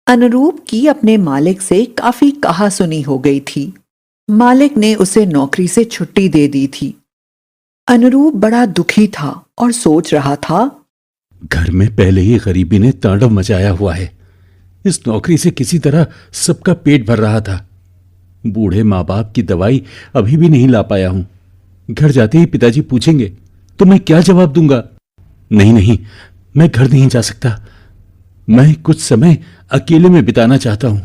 अनुरूप की अपने मालिक से काफी कहासुनी हो गई थी। मालिक ने उसे नौकरी से छुट्टी दे दी थी। अनुरूप बड़ा दुखी था और सोच रहा था, घर में पहले ही गरीबी ने तांडव मचाया हुआ है। इस नौकरी से किसी तरह सबका पेट भर रहा था। बूढ़े माँ बाप की दवाई अभी भी नहीं ला पाया हूं। घर जाते ही पिताजी पूछेंगे तो मैं क्या जवाब दूंगा? नहीं नहीं, मैं घर नहीं जा सकता। मैं कुछ समय अकेले में बिताना चाहता हूं।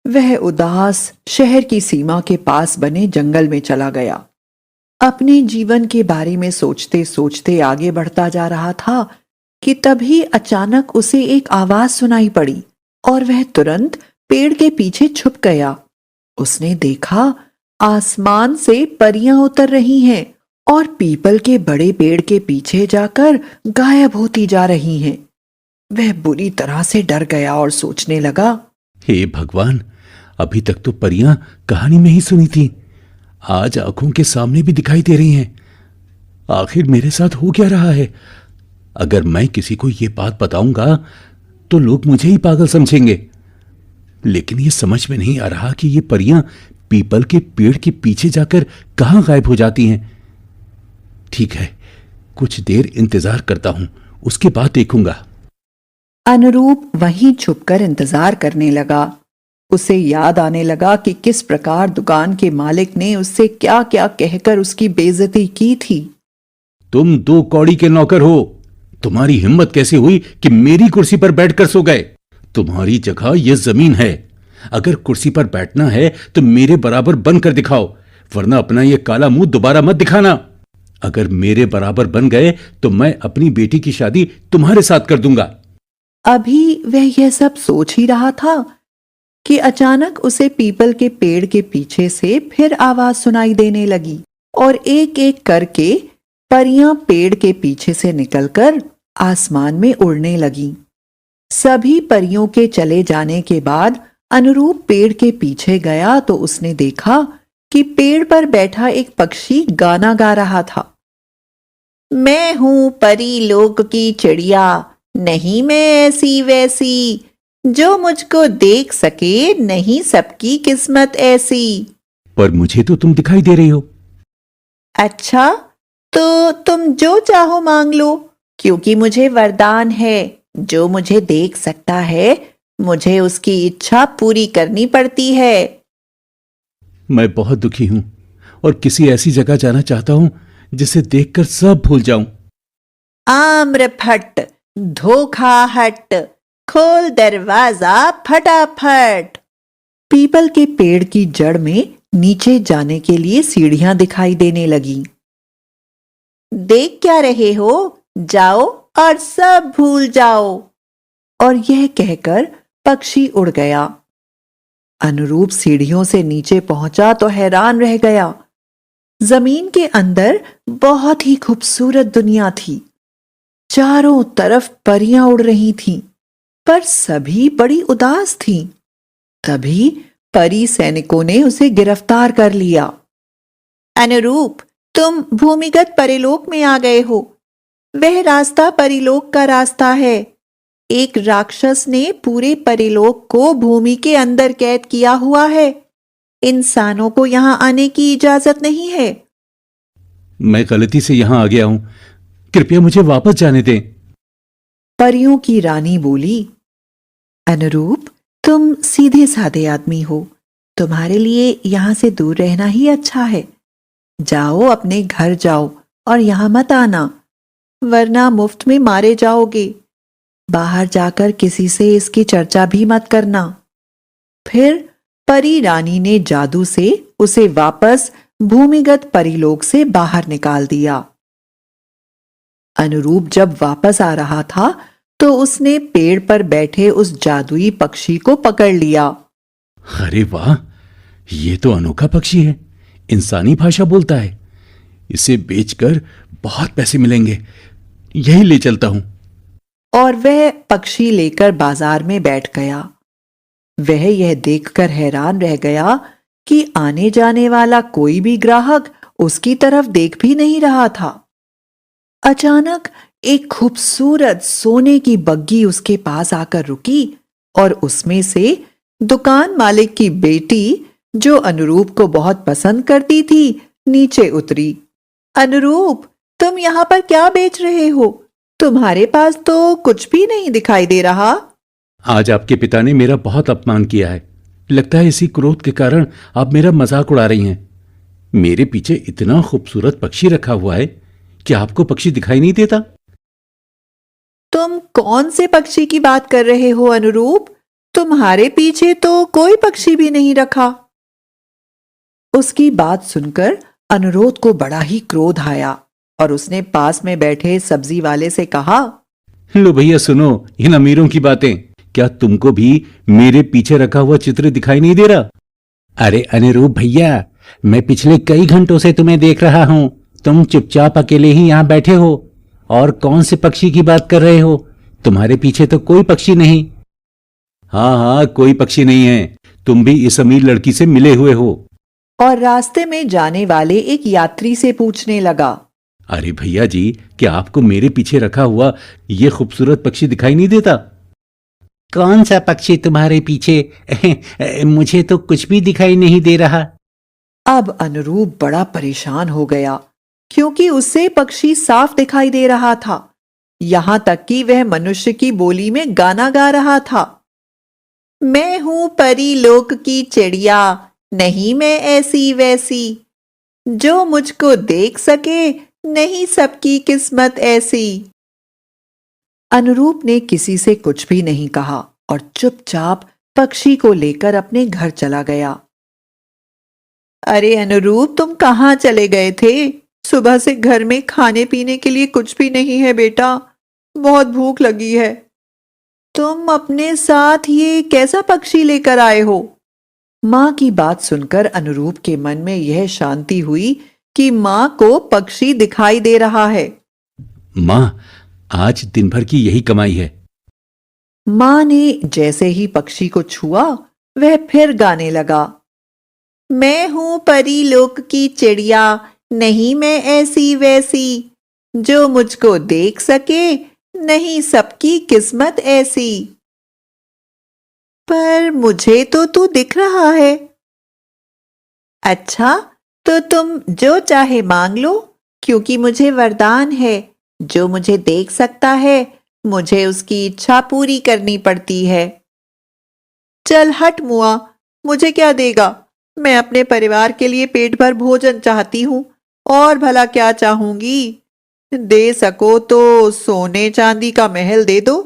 वह उदास शहर की सीमा के पास बने जंगल में चला गया। अपने जीवन के बारे में सोचते सोचते आगे बढ़ता जा रहा था कि तभी अचानक उसे एक आवाज सुनाई पड़ी और वह तुरंत पेड़ के पीछे छुप गया। उसने देखा आसमान से परियां उतर रही हैं और पीपल के बड़े पेड़ के पीछे जाकर गायब होती जा रही हैं। वह बुरी तरह से डर गया और सोचने लगा, हे भगवान, अभी तक तो परियां कहानी में ही सुनी थी, आज आंखों के सामने भी दिखाई दे रही हैं। आखिर मेरे साथ हो क्या रहा है? अगर मैं किसी को यह बात बताऊंगा तो लोग मुझे ही पागल समझेंगे। लेकिन यह समझ में नहीं आ रहा कि ये परियां पीपल के पेड़ के पीछे जाकर कहां गायब हो जाती हैं। ठीक है, कुछ देर इंतजार करता हूं, उसके बाद देखूंगा। अनुरूप वहीं छुपकर इंतजार करने लगा। उसे याद आने लगा कि किस प्रकार दुकान के मालिक ने उससे क्या क्या कहकर उसकी बेइज्जती की थी। तुम 2 कौड़ी के नौकर हो। तुम्हारी हिम्मत कैसे हुई कि मेरी कुर्सी पर बैठकर सो गए? तुम्हारी जगह यह जमीन है। अगर कुर्सी पर बैठना है तो मेरे बराबर बनकर दिखाओ, वरना अपना यह काला मुंह दोबारा मत दिखाना। अगर मेरे बराबर बन गए तो मैं अपनी बेटी की शादी तुम्हारे साथ कर दूंगा। अभी वह यह सब सोच ही रहा था कि अचानक उसे पीपल के पेड़ के पीछे से फिर आवाज सुनाई देने लगी और एक एक करके परियां पेड़ के पीछे से निकलकर आसमान में उड़ने लगीं। सभी परियों के चले जाने के बाद अनुरूप पेड़ के पीछे गया तो उसने देखा कि पेड़ पर बैठा एक पक्षी गाना गा रहा था। मैं हूं परी लोक की चिड़िया, नहीं मैं ऐसी वैसी, जो मुझको देख सके नहीं सबकी किस्मत ऐसी। पर मुझे तो तुम दिखाई दे रही हो। अच्छा, तो तुम जो चाहो मांग लो, क्योंकि मुझे वरदान है। जो मुझे देख सकता है मुझे उसकी इच्छा पूरी करनी पड़ती है। मैं बहुत दुखी हूं और किसी ऐसी जगह जाना चाहता हूं जिसे देखकर सब भूल जाऊं। आम्रफट, धोखा हट, खोल दरवाजा फटाफट। पीपल के पेड़ की जड़ में नीचे जाने के लिए सीढ़ियां दिखाई देने लगी। देख क्या रहे हो, जाओ और सब भूल जाओ। और यह कहकर पक्षी उड़ गया। अनुरूप सीढ़ियों से नीचे पहुंचा तो हैरान रह गया। जमीन के अंदर बहुत ही खूबसूरत दुनिया थी। चारों तरफ परियां उड़ रही थीं, पर सभी बड़ी उदास थीं। तभी परी सैनिकों ने उसे गिरफ्तार कर लिया। अनुरूप, तुम भूमिगत परिलोक में आ गए हो। वह रास्ता परिलोक का रास्ता है। एक राक्षस ने पूरे परिलोक को भूमि के अंदर कैद किया हुआ है। इंसानों को यहां आने की इजाजत नहीं है। मैं गलती से यहां आ गया हूं, कृपया मुझे वापस जाने दें। परियों की रानी बोली, अनुरूप, तुम सीधे साधे आदमी हो। तुम्हारे लिए यहां से दूर रहना ही अच्छा है। जाओ, अपने घर जाओ और यहां मत आना, वरना मुफ्त में मारे जाओगे। बाहर जाकर किसी से इसकी चर्चा भी मत करना। फिर परी रानी ने जादू से उसे वापस भूमिगत परिलोक से बाहर निकाल दिया। अनुरूप जब वापस आ रहा था तो उसने पेड़ पर बैठे उस जादुई पक्षी को पकड़ लिया। अरे वाह, ये तो अनोखा पक्षी है, इंसानी भाषा बोलता है। इसे बेचकर बहुत पैसे मिलेंगे, यही ले चलता हूं। और वह पक्षी लेकर बाजार में बैठ गया। वह यह देखकर हैरान रह गया कि आने जाने वाला कोई भी ग्राहक उसकी तरफ देख भी नहीं रहा था। अचानक एक खूबसूरत सोने की बग्गी उसके पास आकर रुकी और उसमें से दुकान मालिक की बेटी, जो अनुरूप को बहुत पसंद करती थी, नीचे उतरी। अनुरूप, तुम यहाँ पर क्या बेच रहे हो? तुम्हारे पास तो कुछ भी नहीं दिखाई दे रहा। आज आपके पिता ने मेरा बहुत अपमान किया है। लगता है इसी क्रोध के कारण आप मेरा मजाक उड़ा रही हैं। मेरे पीछे इतना खूबसूरत पक्षी रखा हुआ है कि आपको पक्षी दिखाई नहीं देता? तुम कौन से पक्षी की बात कर रहे हो अनुरूप? तुम्हारे पीछे तो कोई पक्षी भी नहीं रखा। उसकी बात सुनकर अनुरोध को बड़ा ही क्रोध आया और उसने पास में बैठे सब्जी वाले से कहा, लो भैया सुनो इन अमीरों की बातें। क्या तुमको भी मेरे पीछे रखा हुआ चित्र दिखाई नहीं दे रहा? अरे अनुरूप भैया, मैं पिछले कई घंटों से तुम्हें देख रहा हूं। तुम चुपचाप अकेले ही यहां बैठे हो और कौन से पक्षी की बात कर रहे हो? तुम्हारे पीछे तो कोई पक्षी नहीं। हाँ हाँ, कोई पक्षी नहीं है। तुम भी इस अमीर लड़की से मिले हुए हो। और रास्ते में जाने वाले एक यात्री से पूछने लगा, अरे भैया जी, क्या आपको मेरे पीछे रखा हुआ ये खूबसूरत पक्षी दिखाई नहीं देता? कौन सा पक्षी तुम्हारे पीछे? मुझे तो कुछ भी दिखाई नहीं दे रहा। अब अनुरूप बड़ा परेशान हो गया क्योंकि उसे पक्षी साफ दिखाई दे रहा था। यहां तक कि वह मनुष्य की बोली में गाना गा रहा था। मैं हूं परी लोक की चिड़िया, नहीं मैं ऐसी वैसी, जो मुझको देख सके, नहीं सबकी किस्मत ऐसी। अनुरूप ने किसी से कुछ भी नहीं कहा और चुपचाप पक्षी को लेकर अपने घर चला गया। अरे अनुरूप, तुम कहाँ चले गए थे? सुबह से घर में खाने पीने के लिए कुछ भी नहीं है बेटा। बहुत भूख लगी है। तुम अपने साथ ये कैसा पक्षी लेकर आए हो? माँ की बात सुनकर अनुरूप के मन में यह शांति हुई कि माँ को पक्षी दिखाई दे रहा है। माँ, आज दिन भर की यही कमाई है। माँ ने जैसे ही पक्षी को छुआ, वह फिर गाने लगा। मैं हूं परी लोक की चिड़िया, नहीं मैं ऐसी वैसी, जो मुझको देख सके, नहीं सबकी किस्मत ऐसी। पर मुझे तो तू दिख रहा है। अच्छा, तो तुम जो चाहे मांग लो, क्योंकि मुझे वरदान है। जो मुझे देख सकता है, मुझे उसकी इच्छा पूरी करनी पड़ती है। चल हट मुआ, मुझे क्या देगा? मैं अपने परिवार के लिए पेट भर भोजन चाहती हूँ, और भला क्या चाहूंगी? दे सको तो सोने चांदी का महल दे दो,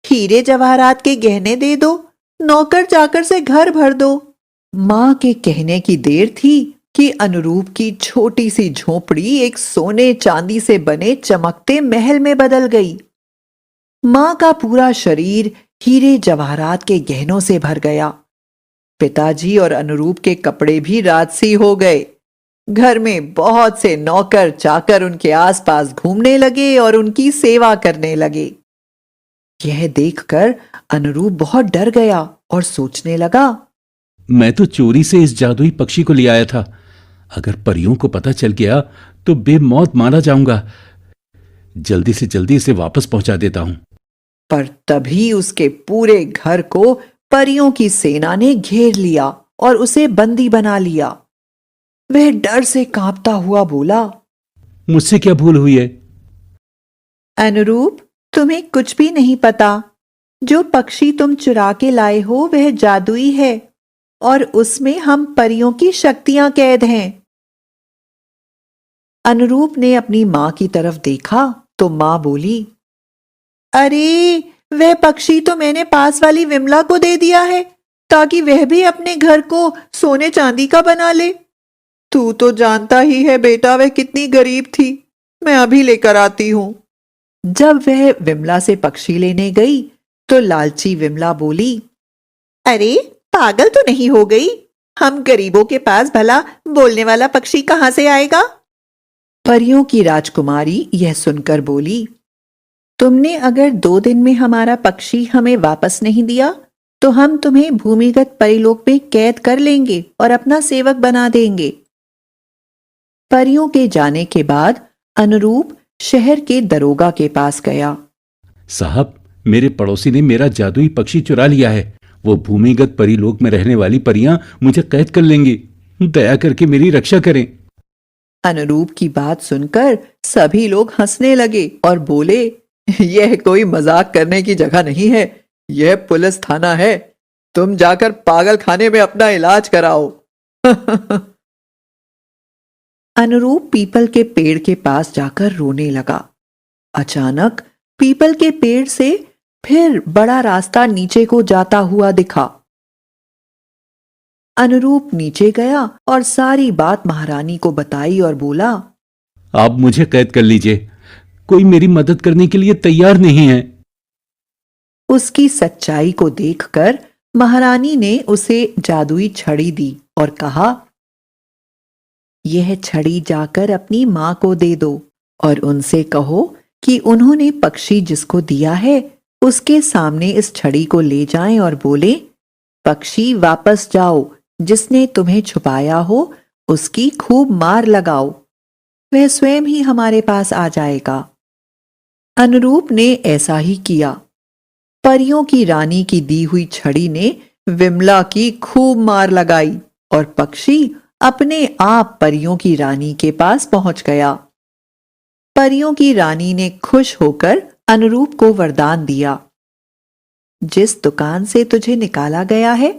हीरे जवाहरात के गहने दे दो, नौकर चाकर से घर भर दो। माँ के कहने की देर थी कि अनुरूप की छोटी सी झोपड़ी एक सोने चांदी से बने चमकते महल में बदल गई। माँ का पूरा शरीर हीरे जवाहरात के गहनों से भर गया। पिताजी और अनुरूप के कपड़े भी राजसी हो गए। घर में बहुत से नौकर चाकर उनके आसपास घूमने लगे और उनकी सेवा करने लगे। यह देखकर अनुरूप बहुत डर गया और सोचने लगा, मैं तो चोरी से इस जादुई पक्षी को ले आया था। अगर परियों को पता चल गया तो बेमौत मारा जाऊंगा। जल्दी से जल्दी इसे वापस पहुंचा देता हूं। पर तभी उसके पूरे घर को परियों की सेना ने घेर लिया और उसे बंदी बना लिया। वह डर से कांपता हुआ बोला, मुझसे क्या भूल हुई है? अनुरूप, तुम्हें कुछ भी नहीं पता। जो पक्षी तुम चुरा के लाए हो वह जादुई है और उसमें हम परियों की शक्तियां कैद हैं। अनुरूप ने अपनी मां की तरफ देखा तो मां बोली, अरे, वह पक्षी तो मैंने पास वाली विमला को दे दिया है ताकि वह भी अपने घर को सोने चांदी का बना ले। तू तो जानता ही है बेटा, वह कितनी गरीब थी। मैं अभी लेकर आती हूं। जब वह विमला से पक्षी लेने गई तो लालची विमला बोली, अरे, पागल तो नहीं हो गई? हम गरीबों के पास भला बोलने वाला पक्षी कहां से आएगा? परियों की राजकुमारी यह सुनकर बोली, तुमने अगर 2 दिन में हमारा पक्षी हमें वापस नहीं दिया तो हम तुम्हें भूमिगत परिलोक में कैद कर लेंगे और अपना सेवक बना देंगे। परियों के जाने के बाद अनुरूप शहर के दरोगा के पास गया। साहब, मेरे पड़ोसी ने मेरा जादुई पक्षी चुरा लिया है। वो भूमिगत परीलोक में रहने वाली परियां मुझे कैद कर लेंगी। दया करके मेरी रक्षा करें। अनुरूप की बात सुनकर सभी लोग हंसने लगे और बोले, यह कोई मजाक करने की जगह नहीं है, यह पुलिस थाना है। तुम जाकर पागल खाने में अपना इलाज कराओ। अनुरूप पीपल के पेड़ के पास जाकर रोने लगा। अचानक पीपल के पेड़ से फिर बड़ा रास्ता नीचे को जाता हुआ दिखा। अनुरूप नीचे गया और सारी बात महारानी को बताई और बोला, आप मुझे कैद कर लीजिए, कोई मेरी मदद करने के लिए तैयार नहीं है। उसकी सच्चाई को देखकर महारानी ने उसे जादुई छड़ी दी और कहा, यह छड़ी जाकर अपनी मां को दे दो और उनसे कहो कि उन्होंने पक्षी जिसको दिया है उसके सामने इस छड़ी को ले जाएं और बोले, पक्षी वापस जाओ, जिसने तुम्हें छुपाया हो उसकी खूब मार लगाओ, वह स्वयं ही हमारे पास आ जाएगा। अनुरूप ने ऐसा ही किया। परियों की रानी की दी हुई छड़ी ने विमला की खूब मार लगाई और पक्षी अपने आप परियों की रानी के पास पहुंच गया। परियों की रानी ने खुश होकर अनुरूप को वरदान दिया, जिस दुकान से तुझे निकाला गया है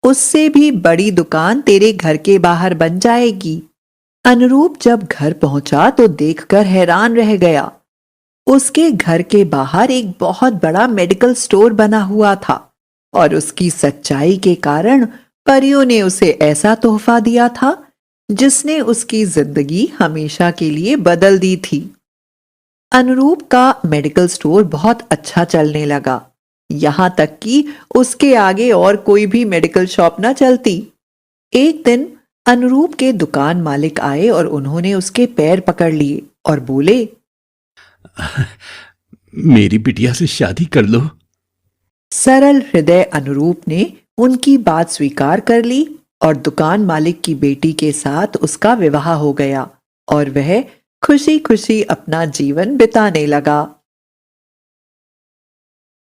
उससे भी बड़ी दुकान तेरे घर के बाहर बन जाएगी। अनुरूप जब घर पहुंचा तो देखकर हैरान रह गया। उसके घर के बाहर एक बहुत बड़ा मेडिकल स्टोर बना हुआ था और उसकी सच्चाई के कारण परियों ने उसे ऐसा तोहफा दिया था जिसने उसकी जिंदगी हमेशा के लिए बदल दी थी। अनुरूप का मेडिकल स्टोर बहुत अच्छा चलने लगा, यहां तक कि उसके आगे और कोई भी मेडिकल शॉप न चलती। एक दिन अनुरूप के दुकान मालिक आए और उन्होंने उसके पैर पकड़ लिए और बोले, मेरी बिटिया से शादी कर लो। सरल हृदय अनुरूप ने उनकी बात स्वीकार कर ली और दुकान मालिक की बेटी के साथ उसका विवाह हो गया और वह खुशी खुशी अपना जीवन बिताने लगा।